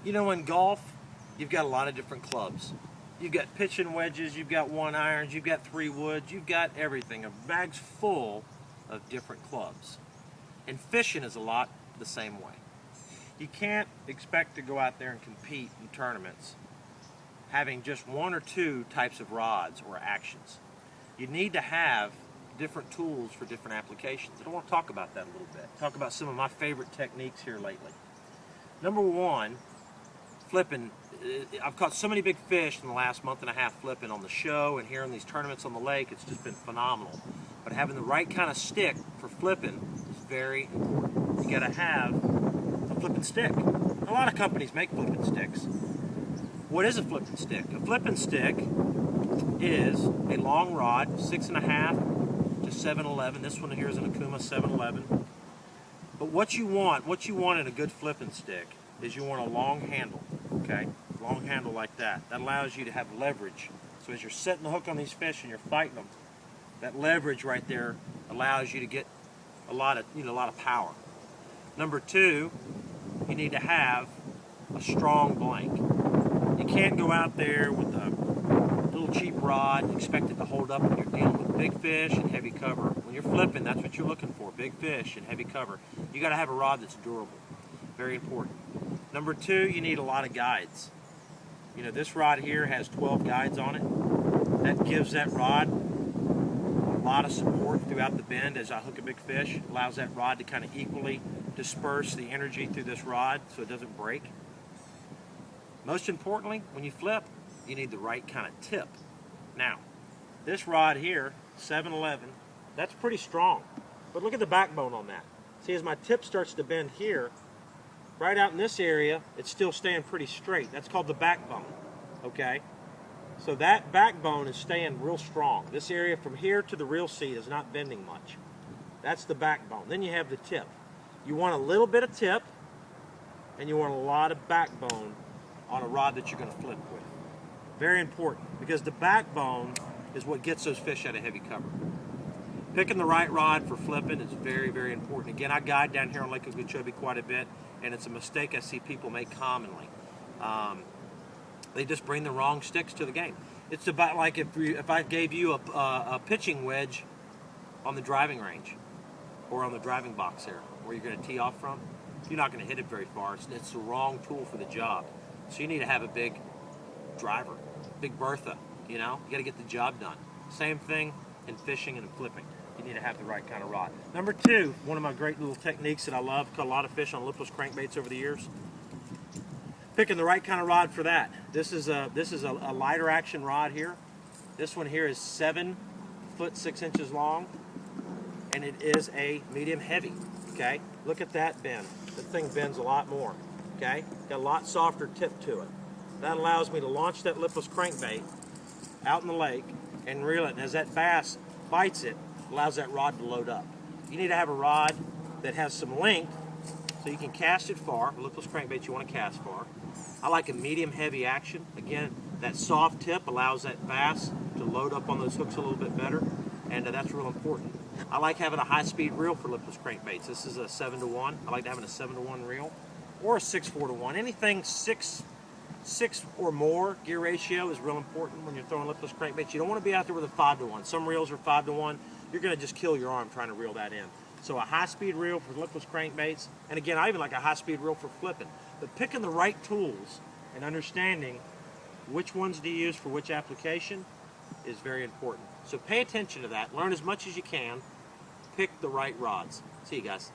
You know, in golf, you've got a lot of different clubs. You've got pitching wedges, you've got 1-irons, you've got 3-woods, you've got everything. A bag's full of different clubs. And fishing is a lot the same way. You can't expect to go out there and compete in tournaments having just 1 or 2 types of rods or actions. You need to have different tools for different applications. And I want to talk about that a little bit. Talk about some of my favorite techniques here lately. Number one, flipping. I've caught so many big fish in the last month and a half flipping on the show and here in these tournaments on the lake. It's just been phenomenal. But having the right kind of stick for flipping is very important. You got to have a flipping stick. A lot of companies make flipping sticks. What is a flipping stick? A flipping stick is a long rod, 6.5 to 7/11. This one here is an Akuma 7/11. But what you want in a good flipping stick is you want a long handle, okay? Long handle like that. That allows you to have leverage. So as you're setting the hook on these fish and you're fighting them, that leverage right there allows you to get a lot of power. Number two, you need to have a strong blank. You can't go out there with a little cheap rod and expect it to hold up when you're dealing with big fish and heavy cover. When you're flipping, that's what you're looking for, big fish and heavy cover. You got to have a rod that's durable. Very important. Number two, you need a lot of guides. You know, this rod here has 12 guides on it. That gives that rod a lot of support throughout the bend as I hook a big fish. It allows that rod to kind of equally disperse the energy through this rod so it doesn't break. Most importantly, when you flip, you need the right kind of tip. Now, this rod here, 7/11, that's pretty strong. But look at the backbone on that. See, as my tip starts to bend here, right out in this area, it's still staying pretty straight. That's called the backbone, okay? So that backbone is staying real strong. This area from here to the reel seat is not bending much. That's the backbone. Then you have the tip. You want a little bit of tip, and you want a lot of backbone on a rod that you're going to flip with. Very important, because the backbone is what gets those fish out of heavy cover. Picking the right rod for flipping is very, very important. Again, I guide down here on Lake Okeechobee quite a bit, and it's a mistake I see people make commonly. They just bring the wrong sticks to the game. It's about like if I gave you a pitching wedge on the driving range or on the driving box there, where you're going to tee off from, you're not going to hit it very far. It's the wrong tool for the job. So you need to have a big driver, big Bertha, you know? You got to get the job done. Same thing in fishing and in flipping. You need to have the right kind of rod. Number two, one of my great little techniques that I love, caught a lot of fish on lipless crankbaits over the years. Picking the right kind of rod for that. This is a lighter action rod here. This one here is 7 foot 6 inches long, and it is a medium heavy, okay? Look at that bend. The thing bends a lot more, okay? Got a lot softer tip to it. That allows me to launch that lipless crankbait out in the lake and reel it, and as that bass bites it, allows that rod to load up. You need to have a rod that has some length so you can cast it far. A lipless crankbait you want to cast far. I like a medium heavy action. Again, that soft tip allows that bass to load up on those hooks a little bit better, and that's real important. I like having a high-speed reel for lipless crankbaits. This is a 7-to-1. I like having a 7-to-1 reel or a 6-4-to-1. Anything 6 or more gear ratio is real important when you're throwing lipless crankbaits. You don't want to be out there with a 5-to-1. Some reels are 5-to-1. You're going to just kill your arm trying to reel that in. So a high-speed reel for lipless crankbaits, and again, I even like a high-speed reel for flipping. But picking the right tools and understanding which ones to use for which application is very important. So pay attention to that. Learn as much as you can. Pick the right rods. See you guys.